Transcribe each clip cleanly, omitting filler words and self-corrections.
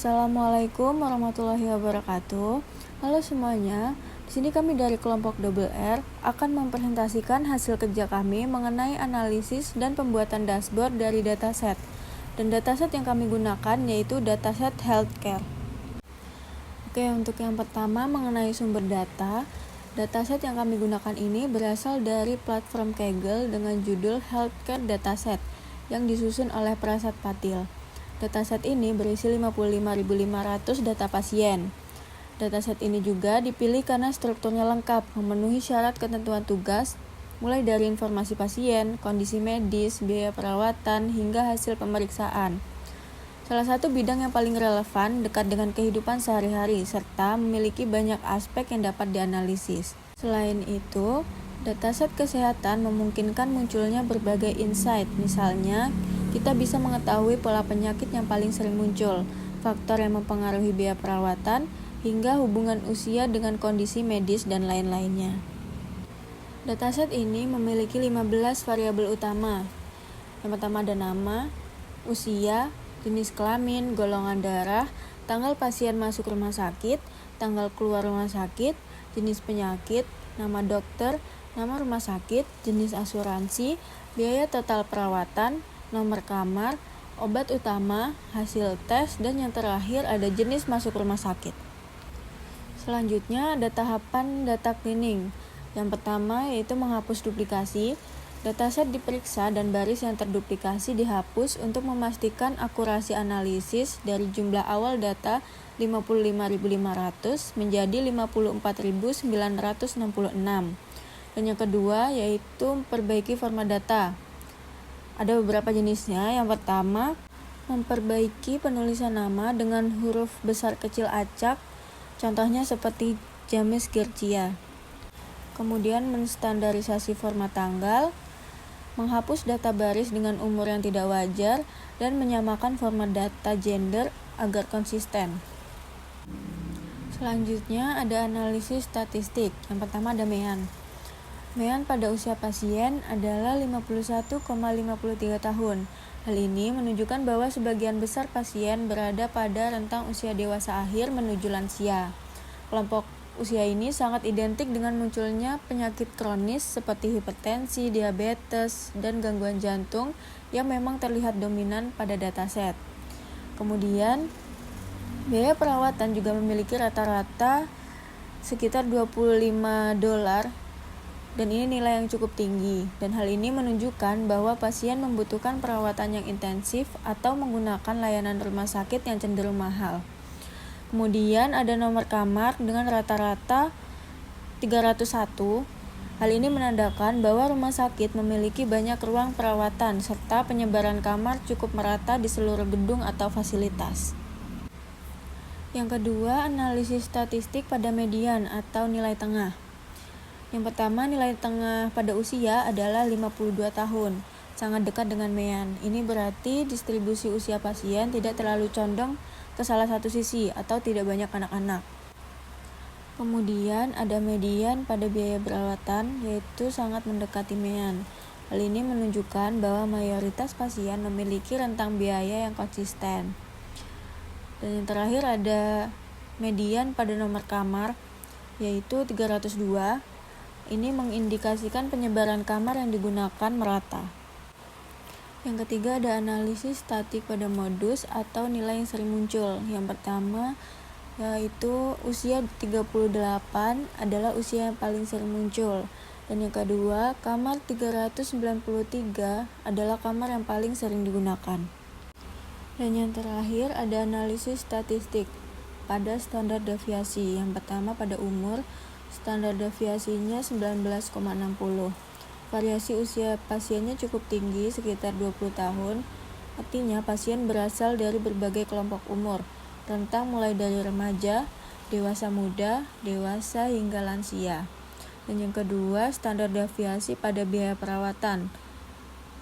Assalamualaikum warahmatullahi wabarakatuh. Halo semuanya. Di sini kami dari kelompok Double R akan mempresentasikan hasil kerja kami mengenai analisis dan pembuatan dashboard dari dataset. Dan dataset yang kami gunakan yaitu dataset healthcare. Oke, untuk yang pertama mengenai sumber data. Dataset yang kami gunakan ini berasal dari platform Kaggle dengan judul Healthcare Dataset yang disusun oleh Prasad Patil. Dataset ini berisi 55.500 data pasien. Dataset ini juga dipilih karena strukturnya lengkap, memenuhi syarat ketentuan tugas, mulai dari informasi pasien, kondisi medis, biaya perawatan, hingga hasil pemeriksaan. Salah satu bidang yang paling relevan dekat dengan kehidupan sehari-hari, serta memiliki banyak aspek yang dapat dianalisis. Selain itu, dataset kesehatan memungkinkan munculnya berbagai insight, misalnya kita bisa mengetahui pola penyakit yang paling sering muncul, faktor yang mempengaruhi biaya perawatan, hingga hubungan usia dengan kondisi medis dan lain-lainnya. Dataset ini memiliki 15 variabel utama. Yang pertama ada nama, usia, jenis kelamin, golongan darah, tanggal pasien masuk rumah sakit, tanggal keluar rumah sakit, jenis penyakit, nama dokter, nama rumah sakit, jenis asuransi, biaya total perawatan, nomor kamar, obat utama, hasil tes, dan yang terakhir ada jenis masuk rumah sakit. Selanjutnya ada tahapan data cleaning. Yang pertama yaitu menghapus duplikasi. Dataset diperiksa dan baris yang terduplikasi dihapus untuk memastikan akurasi analisis dari jumlah awal data 55.500 menjadi 54.966. Dan yang kedua yaitu memperbaiki format data. Ada beberapa jenisnya. Yang pertama, memperbaiki penulisan nama dengan huruf besar kecil acak, contohnya seperti James Gercia. Kemudian menstandarisasi format tanggal, menghapus data baris dengan umur yang tidak wajar, dan menyamakan format data gender agar konsisten. Selanjutnya ada analisis statistik. Yang pertama ada MEAN. MEAN pada usia pasien adalah 51,53 tahun. Hal ini menunjukkan bahwa sebagian besar pasien berada pada rentang usia dewasa akhir menuju lansia. Kelompok usia ini sangat identik dengan munculnya penyakit kronis seperti hipertensi, diabetes, dan gangguan jantung yang memang terlihat dominan pada dataset. Kemudian, biaya perawatan juga memiliki rata-rata sekitar $25 dan ini nilai yang cukup tinggi. Dan hal ini menunjukkan bahwa pasien membutuhkan perawatan yang intensif atau menggunakan layanan rumah sakit yang cenderung mahal. Kemudian ada nomor kamar dengan rata-rata 301. Hal ini menandakan bahwa rumah sakit memiliki banyak ruang perawatan serta penyebaran kamar cukup merata di seluruh gedung atau fasilitas. Yang kedua, analisis statistik pada median atau nilai tengah. Yang pertama, nilai tengah pada usia adalah 52 tahun, sangat dekat dengan MEAN. Ini berarti distribusi usia pasien tidak terlalu condong ke salah satu sisi atau tidak banyak anak-anak. Kemudian ada median pada biaya perawatan, yaitu sangat mendekati MEAN. Hal ini menunjukkan bahwa mayoritas pasien memiliki rentang biaya yang konsisten. Dan yang terakhir ada median pada nomor kamar, yaitu 302. Ini mengindikasikan penyebaran kamar yang digunakan merata. Yang ketiga ada analisis statik pada modus atau nilai yang sering muncul. Yang pertama yaitu usia 38 adalah usia yang paling sering muncul. Dan yang kedua, kamar 393 adalah kamar yang paling sering digunakan. Dan yang terakhir ada analisis statistik pada standar deviasi. Yang pertama pada umur, standar deviasinya 19,60. Variasi usia pasiennya cukup tinggi, sekitar 20 tahun. Artinya pasien berasal dari berbagai kelompok umur, rentang mulai dari remaja, dewasa muda, dewasa hingga lansia. Dan yang kedua, standar deviasi pada biaya perawatan.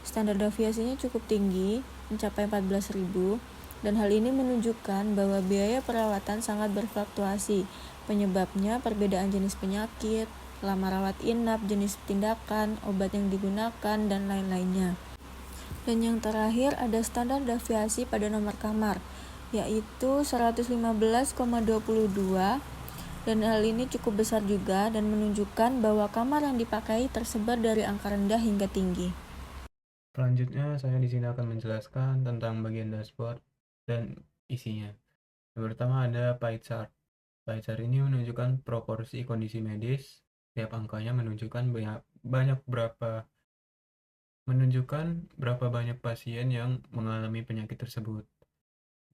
Standar deviasinya cukup tinggi, mencapai 14.000, dan hal ini menunjukkan bahwa biaya perawatan sangat berfluktuasi. Penyebabnya perbedaan jenis penyakit, lama rawat inap, jenis tindakan, obat yang digunakan, dan lain-lainnya. Dan yang terakhir ada standar deviasi pada nomor kamar, yaitu 115,22, dan hal ini cukup besar juga dan menunjukkan bahwa kamar yang dipakai tersebar dari angka rendah hingga tinggi. Selanjutnya, saya di sini akan menjelaskan tentang bagian dashboard dan isinya. Yang pertama ada pie chart. Pie chart ini menunjukkan proporsi kondisi medis. Setiap angkanya menunjukkan berapa banyak pasien yang mengalami penyakit tersebut.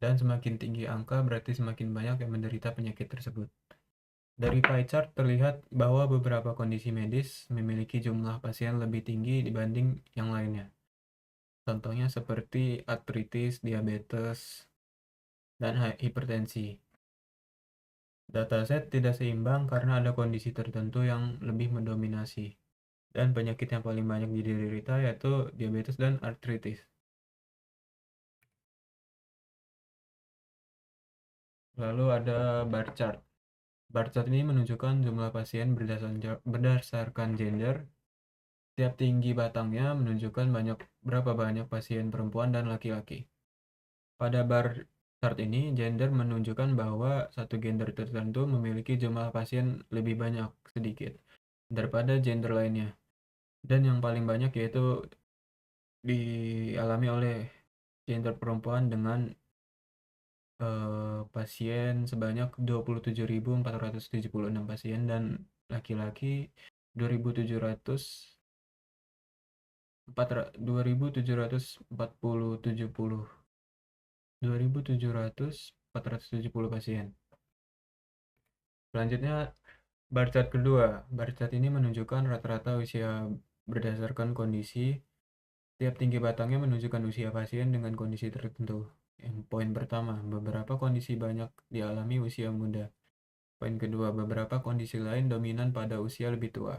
Dan semakin tinggi angka berarti semakin banyak yang menderita penyakit tersebut. Dari pie chart terlihat bahwa beberapa kondisi medis memiliki jumlah pasien lebih tinggi dibanding yang lainnya. Contohnya seperti artritis, diabetes, dan hipertensi. Dataset tidak seimbang karena ada kondisi tertentu yang lebih mendominasi. Dan penyakit yang paling banyak diderita yaitu diabetes dan artritis. Lalu ada bar chart. Bar chart ini menunjukkan jumlah pasien berdasarkan gender. Tiap tinggi batangnya menunjukkan berapa banyak pasien perempuan dan laki-laki. Pada bar chart ini, gender menunjukkan bahwa satu gender tertentu memiliki jumlah pasien lebih banyak sedikit daripada gender lainnya. Dan yang paling banyak yaitu dialami oleh gender perempuan dengan pasien sebanyak 27.476 pasien dan laki-laki 2.700 2.770 pasien. Selanjutnya, bar chart kedua. Bar chart ini menunjukkan rata-rata usia berdasarkan kondisi. Tiap tinggi batangnya menunjukkan usia pasien dengan kondisi tertentu. Yang poin pertama, beberapa kondisi banyak dialami usia muda. Poin kedua, beberapa kondisi lain dominan pada usia lebih tua.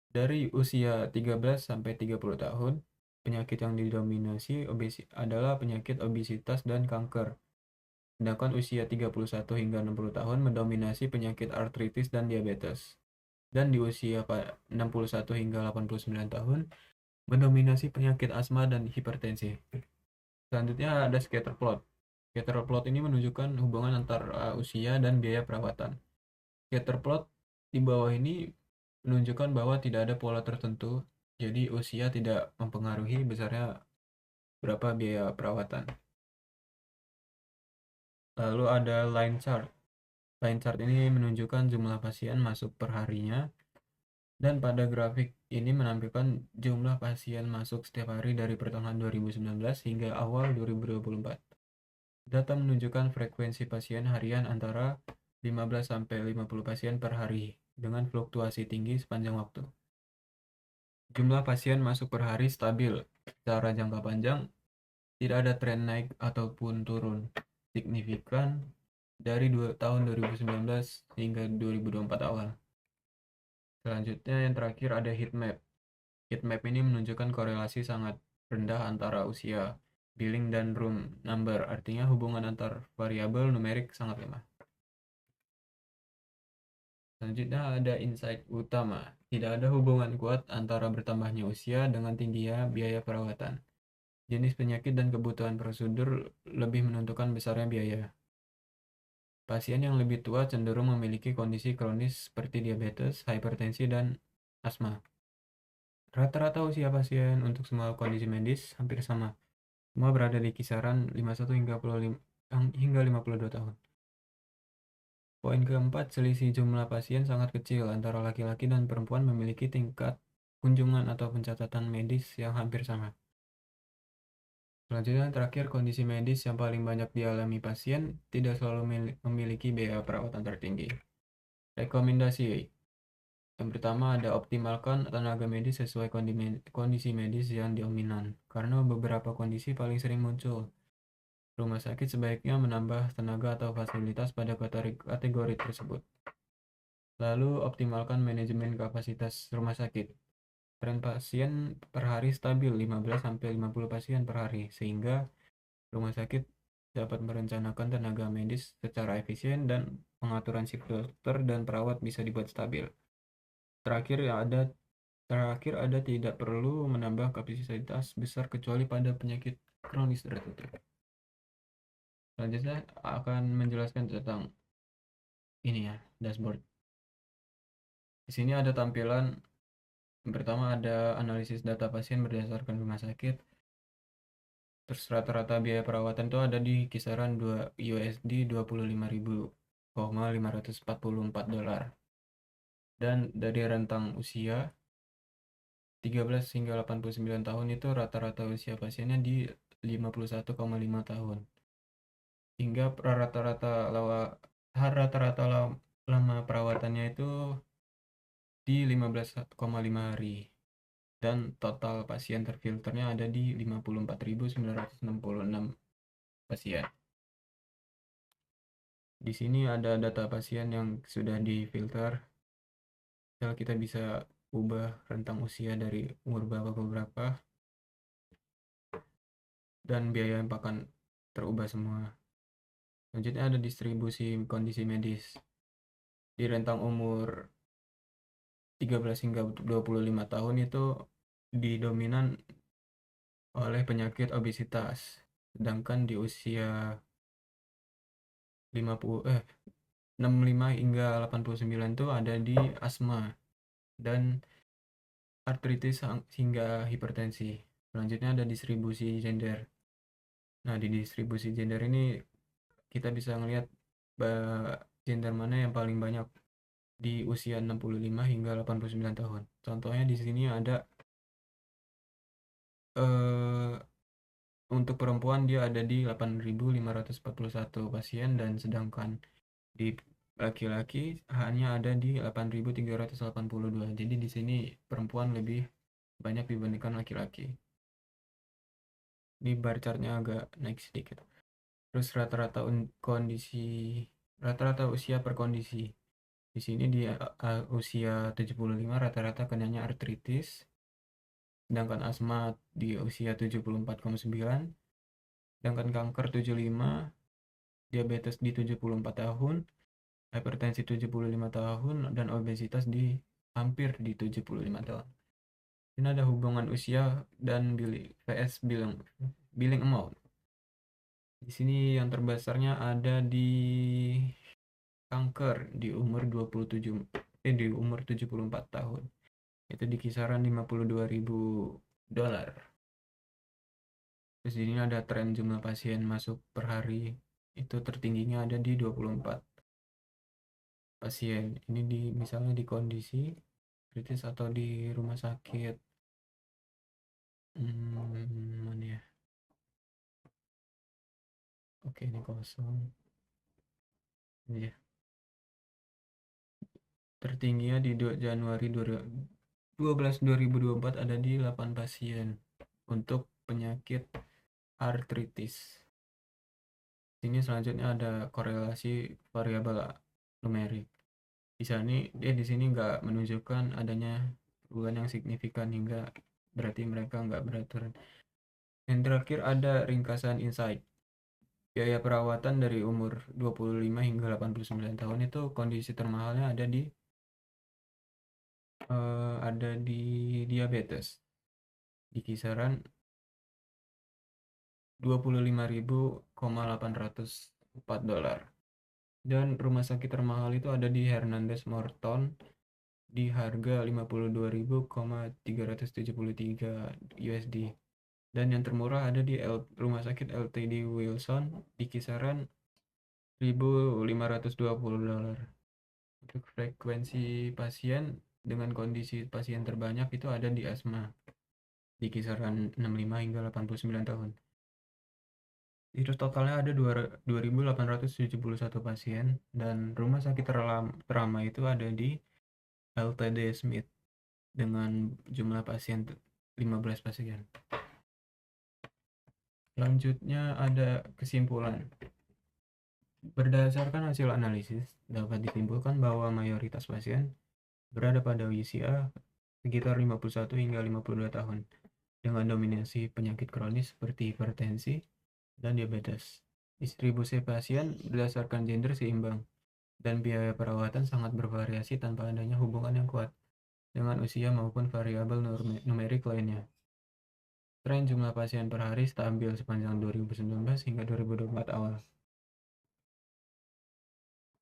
Dari usia 13 sampai 30 tahun, penyakit yang didominasi adalah penyakit obesitas dan kanker. Sedangkan usia 31 hingga 60 tahun mendominasi penyakit artritis dan diabetes. Dan di usia 61 hingga 89 tahun mendominasi penyakit asma dan hipertensi. Selanjutnya ada scatter plot. Scatter plot ini menunjukkan hubungan antara usia dan biaya perawatan. Scatter plot di bawah ini menunjukkan bahwa tidak ada pola tertentu, jadi usia tidak mempengaruhi besarnya berapa biaya perawatan. Lalu ada line chart. Line chart ini menunjukkan jumlah pasien masuk per harinya, dan pada grafik ini menampilkan jumlah pasien masuk setiap hari dari pertengahan 2019 hingga awal 2024. Data menunjukkan frekuensi pasien harian antara 15-50 pasien per hari, dengan fluktuasi tinggi sepanjang waktu. Jumlah pasien masuk per hari stabil. Secara jangka panjang, tidak ada tren naik ataupun turun signifikan dari tahun 2019 hingga 2024 awal. Selanjutnya yang terakhir ada heat map. Heat map ini menunjukkan korelasi sangat rendah antara usia, billing, dan room number. Artinya hubungan antar variabel numerik sangat lemah. Selanjutnya ada insight utama. Tidak ada hubungan kuat antara bertambahnya usia dengan tingginya biaya perawatan. Jenis penyakit dan kebutuhan prosedur lebih menentukan besarnya biaya. Pasien yang lebih tua cenderung memiliki kondisi kronis seperti diabetes, hipertensi, dan asma. Rata-rata usia pasien untuk semua kondisi medis hampir sama. Semua berada di kisaran 51 hingga 52 tahun. Poin keempat, selisih jumlah pasien sangat kecil antara laki-laki dan perempuan memiliki tingkat kunjungan atau pencatatan medis yang hampir sama. Selanjutnya, terakhir, kondisi medis yang paling banyak dialami pasien tidak selalu memiliki biaya perawatan tertinggi. Rekomendasi. Yang pertama ada optimalkan tenaga medis sesuai kondisi medis yang dominan, karena beberapa kondisi paling sering muncul. Rumah sakit sebaiknya menambah tenaga atau fasilitas pada kategori tersebut. Lalu, optimalkan manajemen kapasitas rumah sakit. Tren pasien per hari stabil 15-50 pasien per hari, sehingga rumah sakit dapat merencanakan tenaga medis secara efisien dan pengaturan shift dokter dan perawat bisa dibuat stabil. Terakhir ada tidak perlu menambah kapasitas besar kecuali pada penyakit kronis tertentu. Selanjutnya akan menjelaskan tentang ini ya, dashboard. Di sini ada tampilan yang pertama, ada analisis data pasien berdasarkan rumah sakit. Terus rata-rata biaya perawatan itu ada di kisaran USD 25.544 dolar. Dan dari rentang usia 13 hingga 89 tahun itu rata-rata usia pasiennya di 51,5 tahun. Hingga lama perawatannya itu di 15,5 hari. Dan total pasien terfilternya ada di 54.966 pasien. Di sini ada data pasien yang sudah difilter. Misal kita bisa ubah rentang usia dari umur berapa ke berapa, dan biaya yang akan terubah semua. Selanjutnya ada distribusi kondisi medis. Di rentang umur 13 hingga 25 tahun itu didominan oleh penyakit obesitas. Sedangkan di usia 65 hingga 89 itu ada di asma dan artritis hingga hipertensi. Selanjutnya ada distribusi gender. Nah, di distribusi gender ini kita bisa melihat gender mana yang paling banyak di usia 65 hingga 89 tahun. Contohnya di sini ada eh, untuk perempuan dia ada di 8.541 pasien, dan sedangkan di laki-laki hanya ada di 8.382. Jadi di sini perempuan lebih banyak dibandingkan laki-laki. Di bar chartnya agak naik sedikit. Terus rata-rata usia per kondisi. Di sini di usia 75 rata-rata kenanya artritis, sedangkan asma di usia 74,9, sedangkan kanker 75, diabetes di 74 tahun, hipertensi 75 tahun, dan obesitas di hampir di 75 tahun. Ini ada hubungan usia dan VS billing amount. Di sini yang terbesarnya ada di kanker di umur 74 tahun. Itu di kisaran 52.000 dolar. Terus di sini ada tren jumlah pasien masuk per hari. Itu tertingginya ada di 24 pasien. Ini misalnya di kondisi kritis atau di rumah sakit. Mana ya? Oke, ini kosong. Ini ya. Tertingginya di Januari 2024 ada di 8 pasien untuk penyakit artritis. Ini selanjutnya ada korelasi variabel numerik. Di sini nggak menunjukkan adanya perubahan yang signifikan, hingga berarti mereka nggak beraturan. Yang terakhir ada ringkasan insight. Biaya perawatan dari umur 25 hingga 89 tahun itu kondisi termahalnya ada di diabetes di kisaran 25.804 dolar. Dan rumah sakit termahal itu ada di Hernandez Morton di harga 52.373 USD. Dan yang termurah ada di rumah sakit LTD Wilson di kisaran 1.520 dolar. Untuk frekuensi pasien dengan kondisi pasien terbanyak itu ada di asma di kisaran 65 hingga 89 tahun. Itu totalnya ada 2.871 pasien, dan rumah sakit terlama itu ada di LTD Smith dengan jumlah pasien 15 pasien. Selanjutnya ada kesimpulan. Berdasarkan hasil analisis, dapat disimpulkan bahwa mayoritas pasien berada pada usia sekitar 51 hingga 52 tahun dengan dominasi penyakit kronis seperti hipertensi dan diabetes. Distribusi pasien berdasarkan gender seimbang, dan biaya perawatan sangat bervariasi tanpa adanya hubungan yang kuat dengan usia maupun variabel numerik lainnya. Tren jumlah pasien per hari stabil sepanjang 2019 hingga 2024 awal.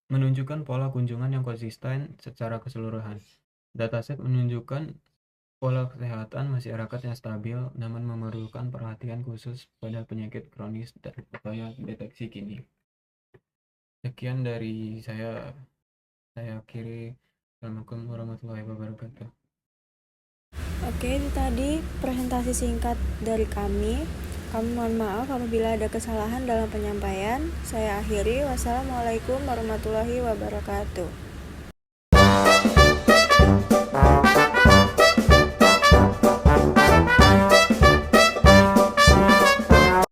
menunjukkan pola kunjungan yang konsisten secara keseluruhan. Dataset menunjukkan pola kesehatan masyarakat yang stabil, namun memerlukan perhatian khusus pada penyakit kronis dan upaya deteksi kini. Sekian dari saya akhiri. Assalamualaikum warahmatullahi wabarakatuh. Oke, itu tadi presentasi singkat dari kami. Kami mohon maaf apabila ada kesalahan dalam penyampaian. Saya akhiri. Wassalamualaikum warahmatullahi wabarakatuh.